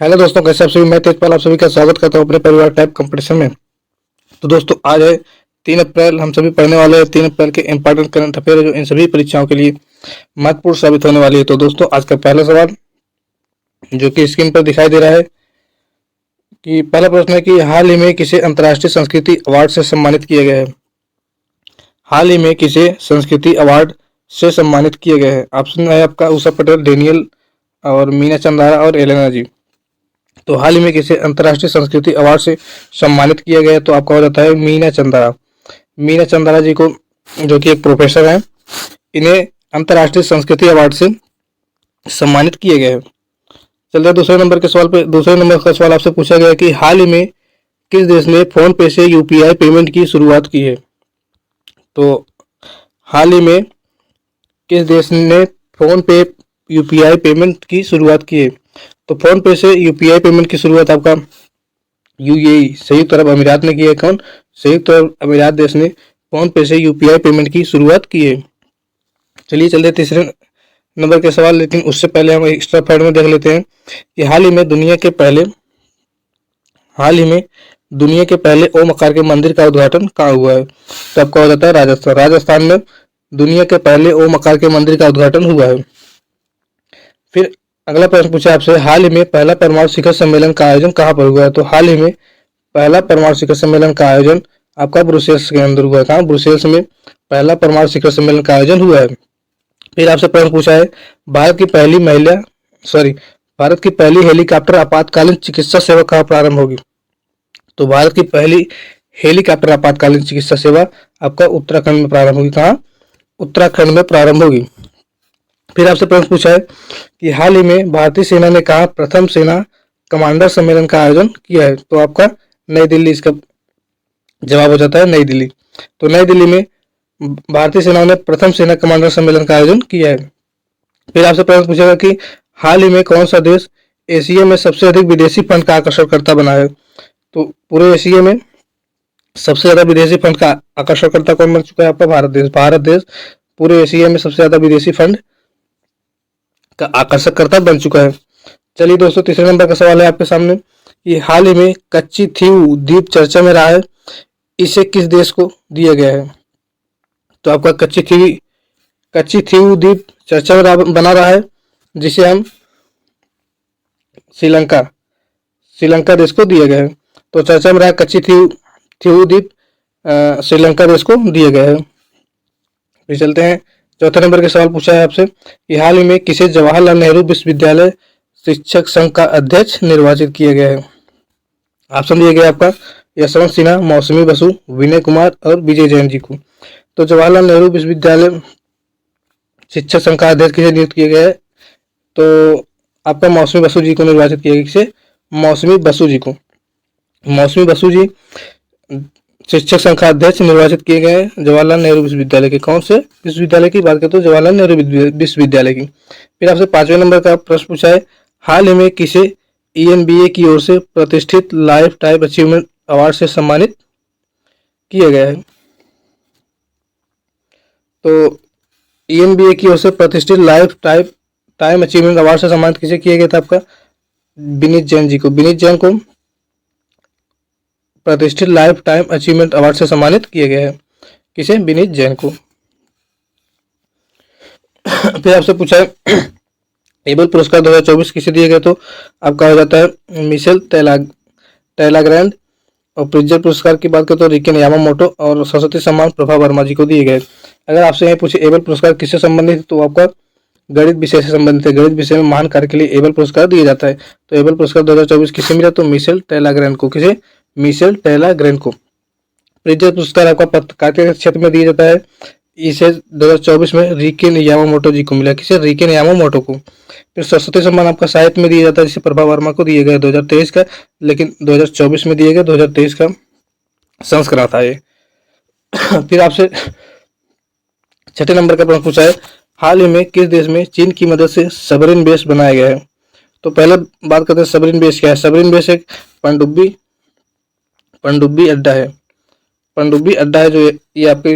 Hello दोस्तों, कैसे आप सभी। मैं तेजपाल आप सभी का स्वागत करता हूं अपने परिवार टाइप कंपटीशन में। तो दोस्तों, आज है 3 अप्रैल। हम सभी पढ़ने वाले हैं 3 अप्रैल के इंपॉर्टेंट करंट अफेयर जो इन सभी परीक्षाओं के लिए महत्वपूर्ण साबित होने वाली है। तो दोस्तों, आज का पहला सवाल जो कि स्क्रीन पर दिखाई दे रहा है कि पहला प्रश्न है कि हाल ही में किसे अंतर्राष्ट्रीय संस्कृति अवार्ड से सम्मानित किया गया है। हाल ही में किसे संस्कृति अवार्ड से सम्मानित किए गए हैं। ऑप्शन है आपका उषा पटेल, डेनियल और मीना चंदारा और एलेना जी। तो हाल ही में किसे अंतर्राष्ट्रीय संस्कृति अवार्ड से सम्मानित किया गया तो आपका हो जाता है मीना चंदारा। मीना चंदारा जी को, जो कि एक प्रोफेसर हैं, इन्हें अंतर्राष्ट्रीय संस्कृति अवार्ड से सम्मानित किए गए हैं। चलिए दूसरे नंबर के सवाल पे। दूसरे नंबर का सवाल आपसे पूछा गया कि हाल ही में किस देश ने फोन पे से यूपीआई पेमेंट की शुरुआत की है। तो हाल ही में किस देश ने फोन पे यूपीआई पेमेंट की शुरुआत की है। तो फोन पे से यूपीआई पेमेंट की शुरुआत आपका यूएई, संयुक्त अरब अमीरात ने की है। कौन? संयुक्त अरब अमीरात देश ने फोन पे से यूपीआई पेमेंट की शुरुआत की है। चलिए चलते तीसरे नंबर के सवाल, लेकिन उससे पहले हम एक्स्ट्रा फैक्ट में देख लेते हैं कि हाल ही में दुनिया के पहले ओम आकार के मंदिर का उद्घाटन कहाँ हुआ है। तो आपका हो जाता है राजस्थान। राजस्थान में दुनिया के पहले ओम आकार के मंदिर का उद्घाटन हुआ है। फिर अगला प्रश्न पूछा आपसे, हाल ही में पहला परमाणु शिखर सम्मेलन का आयोजन कहाँ पर हुआ है। तो हाल ही में पहला परमाणु शिखर सम्मेलन का आयोजन आपका ब्रुसेल्स के अंदर हुआ है। कहाँ? ब्रुसेल्स में पहला परमाणु शिखर सम्मेलन का आयोजन हुआ है। फिर आपसे प्रश्न पूछा है, भारत की पहली हेलीकॉप्टर आपातकालीन चिकित्सा सेवा कहाँ प्रारंभ होगी। तो भारत की पहली हेलीकॉप्टर आपातकालीन चिकित्सा सेवा आपका उत्तराखंड में प्रारंभ होगी। कहाँ? उत्तराखंड में प्रारंभ होगी। फिर आपसे प्रश्न पूछा है कि हाल ही में भारतीय सेना ने कहा प्रथम सेना कमांडर सम्मेलन का आयोजन किया है। तो आपका नई दिल्ली इसका जवाब हो जाता है, नई दिल्ली। तो नई दिल्ली में भारतीय सेना ने प्रथम सेना कमांडर सम्मेलन का आयोजन किया है। फिर आपसे प्रश्न पूछेगा कि हाल ही में कौन सा देश एशिया में सबसे अधिक विदेशी फंड का आकर्षणकर्ता बना है। तो पूरे एशिया में सबसे ज्यादा विदेशी फंड का आकर्षणकर्ता कौन बन चुका है? आपका भारत देश। भारत देश पूरे एशिया में सबसे ज्यादा विदेशी फंड का आकर्षककर्ता बन चुका है। चलिए दोस्तों, तीसरे नंबर का सवाल है आपके सामने कि हाल ही में कच्ची थीव द्वीप चर्चा में रहा है, इसे किस देश को दिया गया है। तो आपका कच्ची थीव द्वीप चर्चा में बना रहा है, जिसे हम श्रीलंका देश को दिया गया है। तो चर्चा में रहा कच्ची थीव द्वीप श्रीलंका देश को दिया गया है। फिर चलते हैं, चौथे नंबर के सवाल पूछा है आपसे कि हाल ही में किसे जवाहरलाल नेहरू विश्वविद्यालय शिक्षक संघ का अध्यक्ष निर्वाचित किया गया है। ऑप्शन दिया गया आपका यशवंत सिन्हा, मौसमी बसु, विनय कुमार और विजय जैन जी को। तो जवाहरलाल नेहरू विश्वविद्यालय शिक्षक संघ का अध्यक्ष किसे नियुक्त किया गया है। तो आपका मौसमी बसु जी को निर्वाचित किया गया। किसे? मौसमी बसु जी को। मौसमी बसु जी शिक्षक संघ का अध्यक्ष निर्वाचित किए गए हैं जवाहरलाल नेहरू विश्वविद्यालय के। कौन से विश्वविद्यालय की बात करते हो? जवाहरलाल नेहरू विश्वविद्यालय की। फिर आपसे 5वें नंबर का प्रश्न पूछा है, हाल ही में किसे ENBA की ओर से प्रतिष्ठित लाइफ टाइम अचीवमेंट अवार्ड से सम्मानित किया गया है। तो ENBA की ओर से प्रतिष्ठित लाइफ टाइम अचीवमेंट अवार्ड से सम्मानित किसे किया गया था? आपका विनीत जैन जी को। विनीत जैन को प्रतिष्ठित लाइफ टाइम अचीवमेंट अवार्ड से सम्मानित किया गया है। किसे? विनीत जैन को। फिर आपसे पूछा है एबल पुरस्कार 2024 किसे दिए गए। तो आपका हो जाता है मिशेल टेलाग्रैंड। और प्रिट्जर पुरस्कार की बात करें तो रिकेन यामामोटो और सरस्वती सम्मान प्रभा वर्मा जी को दिए गए। अगर आपसे यह पूछे एबल पुरस्कार किससे संबंधित है, तो आपका गणित विषय से संबंधित है। गणित विषय में महान कार्य के लिए एबल पुरस्कार दिया जाता है। तो एबल पुरस्कार 2024 किसे मिला? तो मिशेल टेलाग्रैंड को। किसे? मिशेल टेलाग्रैंड को। प्रिट्जर पुरस्कार आपका पत्रकारिता के क्षेत्र में दिया जाता है। इसे 2024 में रिकेन यामामोटो जी को मिला। किसे? रिकेन यामामोटो को। फिर सरस्वती सम्मान आपका साहित्य में दिया जाता है, जिसे प्रभा वर्मा को दिया गया 2023 का, लेकिन 2024 में दिया गया। 2023 का संस्करण था ये। फिर आपसे 6ठे नंबर का प्रश्न पूछा है, हाल ही में किस देश में चीन की मदद से सबमरीन बेस बनाया गया है। तो पहले बात करते हैं सबमरीन बेस क्या है। सबमरीन बेस एक पनडुब्बी अड्डा है। पनडुब्बी अड्डा है, जो ये आपकी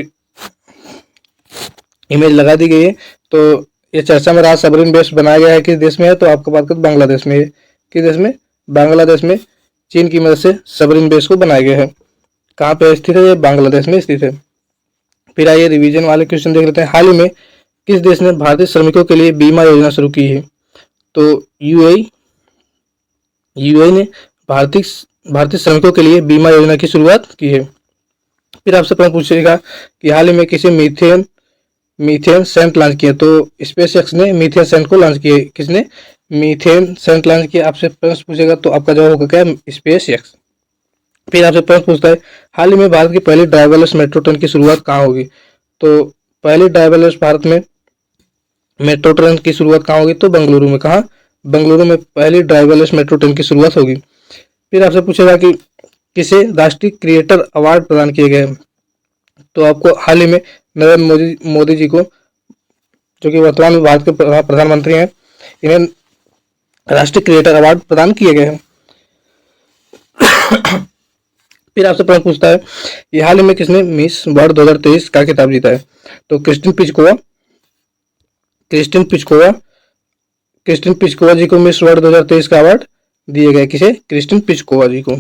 इमेज लगा दी गई है। तो ये चर्चा में रहा सबमरीन बेस बनाया गया है किस देश में है। तो आपको बात करें बांग्लादेश में है। किस देश में? बांग्लादेश में चीन की मदद से सबरीन बेस को बनाया गया है। कहाँ पे स्थित है? ये बांग्लादेश में स्थित है। फिर आइए रिवीजन वाले क्वेश्चन देख लेते हैं। हाल ही में किस देश ने भारतीय श्रमिकों के लिए बीमा योजना शुरू की है? तो यूएई ने भारतीय भारतीय श्रमिकों के लिए बीमा योजना की शुरुआत की है। फिर आपसे प्रश्न पूछेगा कि हाल ही में किसी मीथेन सेंट लॉन्च किया? तो स्पेस एक्स ने मीथेन सेंट को लॉन्च किया। किसने? मीथेन सेंट लॉन्च किया। आपसे प्रश्न पूछेगा तो आपका जवाब होगा क्या? Space x. फिर आपसे प्रश्न पूछता है हाल ही में भारत की पहली ड्राइवरलेस मेट्रो ट्रेन की शुरुआत कहाँ होगी? तो पहली ड्राइवरलेस भारत में मेट्रो ट्रेन की शुरुआत कहाँ होगी? तो बेंगलुरु में। कहाँ? बेंगलुरु में पहली ड्राइवरलेस मेट्रो ट्रेन की शुरुआत होगी। फिर आपसे पूछेगा कि किसे राष्ट्रीय क्रिएटर अवार्ड प्रदान किए गए? तो आपको हाल ही में नरेंद्र मोदी जी को, जो कि वर्तमान में भारत के प्रधानमंत्री हैं, इन्हें राष्ट्रीय क्रिएटर अवार्ड प्रदान किए गए हैं। फिर आपसे प्रश्न पूछता है कि हाल ही में किसने मिस वर्ल्ड 2023 का खिताब जीता है? तो क्रिस्टिन पिचकोवा जी को मिस वर्ल्ड 2023 का अवार्ड दिए गए। किसे? क्रिस्टिन पिचकोवा जी को।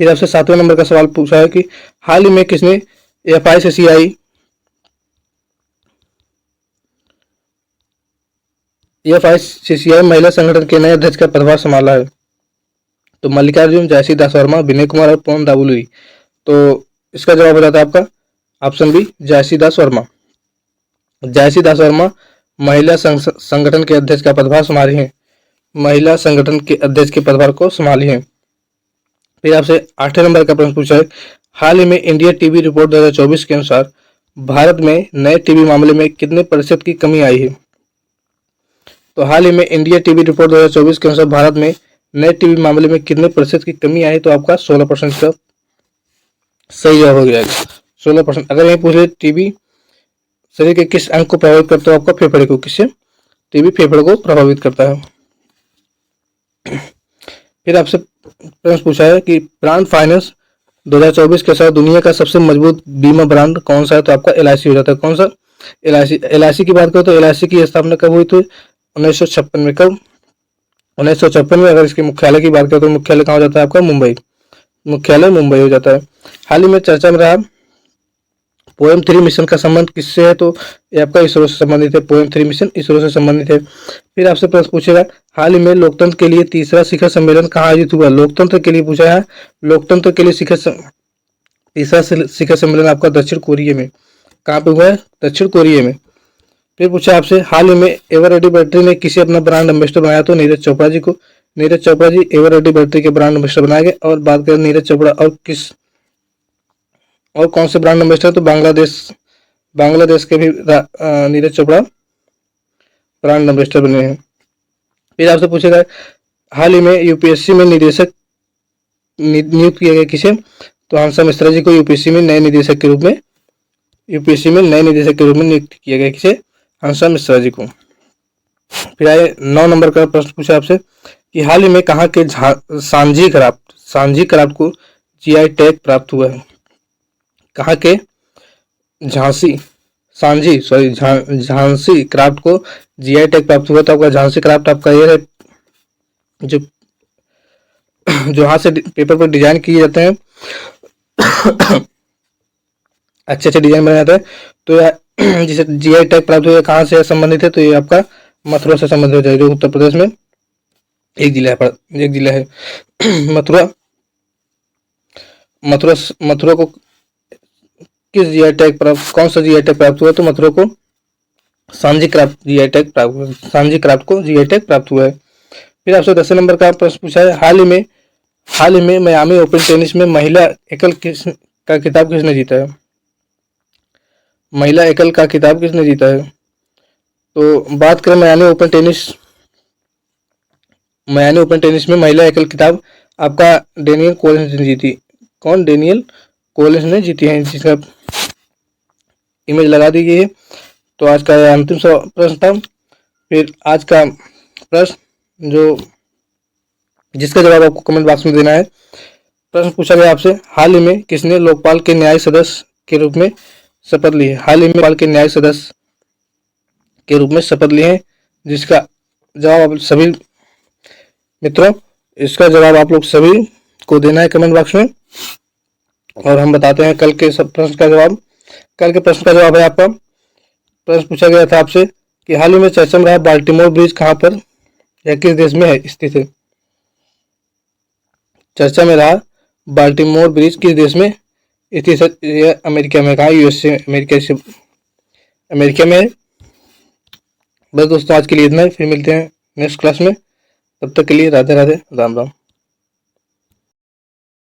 फिर आपसे 7वें नंबर का सवाल पूछा है कि हाल ही में किसने एफआईसीसीआई महिला संगठन के नए अध्यक्ष का पदभार संभाला है? तो मल्लिकार्जुन, जयसी दास वर्मा, विनय कुमार और पूनम दाबुली। तो इसका जवाब हो जाता है आपका ऑप्शन बी, जयसी दास वर्मा। जयसी दास वर्मा महिला संगठन के अध्यक्ष का पदभार संभाली है। महिला संगठन के अध्यक्ष के पदभार को संभाली है। फिर आपसे 8वें नंबर का प्रश्न पूछा है हाल ही में इंडिया टीबी रिपोर्ट 2024 के अनुसार भारत में नए टीबी मामले में कितने प्रतिशत की कमी आई है? तो हाल ही में इंडिया टीबी रिपोर्ट 2024 के अनुसार भारत में नए टीबी मामले में कितने प्रतिशत की कमी आई? तो आपका 16% का सही जवाब हो गया 16%। अगर यही पूछ ले टीबी शरीर के किस अंग को प्रभावित करता है? आपका फेफड़े को। किससे? टीबी फेफड़े को प्रभावित करता है। फिर आपसे प्रश्न पूछा है कि ब्रांड फाइनेंस 2024 के साथ दुनिया का सबसे मजबूत बीमा ब्रांड कौन सा है? तो आपका एलआईसी हो जाता है। कौन सा? एलआईसी की बात करें तो एलआईसी की स्थापना कब हुई थी? 1956 में। कब? 1956 में। अगर इसके मुख्यालय की बात करें तो मुख्यालय कहाँ हो जाता है आपका? मुंबई। मुख्यालय मुंबई हो जाता है। हाल ही में चर्चा में रहा पोएम 3 मिशन का संबंध किससे है? तो ये आपका इसरो से संबंधित है। पोएम 3 मिशन इसरो से संबंधित है। फिर आपसे प्रश्न पूछेगा हाल ही में लोकतंत्र के लिए तीसरा शिखर सम्मेलन कहाँ आयोजित हुआ? लोकतंत्र के लिए पूछा है। लोकतंत्र के लिए तीसरा शिखर सम्मेलन आपका दक्षिण कोरिया में। कहाँ पे हुआ है? दक्षिण कोरिया में। फिर पूछा आपसे हाल ही में एवररेडी बैटरी ने किसे अपना ब्रांड एम्बेसडर बनाया? तो नीरज चोपड़ा जी को। नीरज चोपड़ा जी एवररेडी बैटरी के ब्रांड एम्बेसडर बनाए गए। और बात करें नीरज चोपड़ा और कौन से ब्रांड एम्बेसडर? तो बांग्लादेश के भी नीरज चोपड़ा ब्रांड एम्बेसडर बने हैं। फिर आपसे पूछेगा हाल ही में यूपीएससी में निदेशक नियुक्त किया गया किसे? तो हंसा मिश्रा जी को यूपीएससी में नए निदेशक के रूप में नियुक्त किया गया। किसे? हंसा मिश्रा जी को। फिर आए 9 नंबर का प्रश्न पूछा आपसे कि हाल ही में कहाँ के सांझी क्राफ्ट को जीआई टैग प्राप्त हुआ है? कहाँ के झांसी क्राफ्ट को जीआई टैग प्राप्त हुआ? तो आपका झांसी क्राफ्ट आपका ये है जो हाथ से पेपर पर डिजाइन किए जाते हैं, अच्छे डिजाइन बनाए जाते हैं। तो यह जिसे जीआई टैग प्राप्त हुआ कहाँ से संबंधित है? तो ये आपका मथुरा से संबंधित हो जाएगा, जो उत्तर प्रदेश में एक जिला है मथुरा को किस जीआई टैग प्राप्त, कौन सा जीआई टैग प्राप्त हुआ? तो मथुरा को सांझी क्राफ्ट जीआई टैग प्राप्त हुआ है। फिर आपसे 10 नंबर का प्रश्न पूछा है हाल ही में मियामी ओपन टेनिस में महिला एकल का खिताब किसने जीता है? महिला एकल का खिताब किसने जीता है? तो बात करें मियामी ओपन टेनिस में महिला एकल खिताब आपका डेनियल कोलिंस ने जीती। कौन? डेनियल कोलिंस ने जीती है, जिसका इमेज लगा दी गई है। तो आज का अंतिम प्रश्न था। फिर आज का प्रश्न जिसका जवाब आपको कमेंट बॉक्स में देना है। प्रश्न पूछा गया आपसे हाल ही में किसने लोकपाल के न्यायिक सदस्य के रूप में शपथ ली है? हाल ही में लोकपाल के न्यायिक सदस्य के रूप में शपथ ली है, जिसका जवाब आप सभी मित्रों, इसका जवाब आप लोग सभी को देना है कमेंट बॉक्स में, और हम बताते हैं कल के सब प्रश्न का जवाब। कल के प्रश्न का जवाब है आपका, प्रश्न पूछा गया था आपसे कि हाल ही में चर्चा में रहा बाल्टीमोर ब्रिज कहाँ पर या किस देश में है स्थित है। चर्चा में रहा बाल्टीमोर ब्रिज किस देश में स्थित है? अमेरिका में। कहा? यूएसए, अमेरिका में है। बस दोस्तों, आज के लिए इतना ही, फिर मिलते हैं नेक्स्ट क्लास में। तब तक के लिए राधे राधे, राम राम।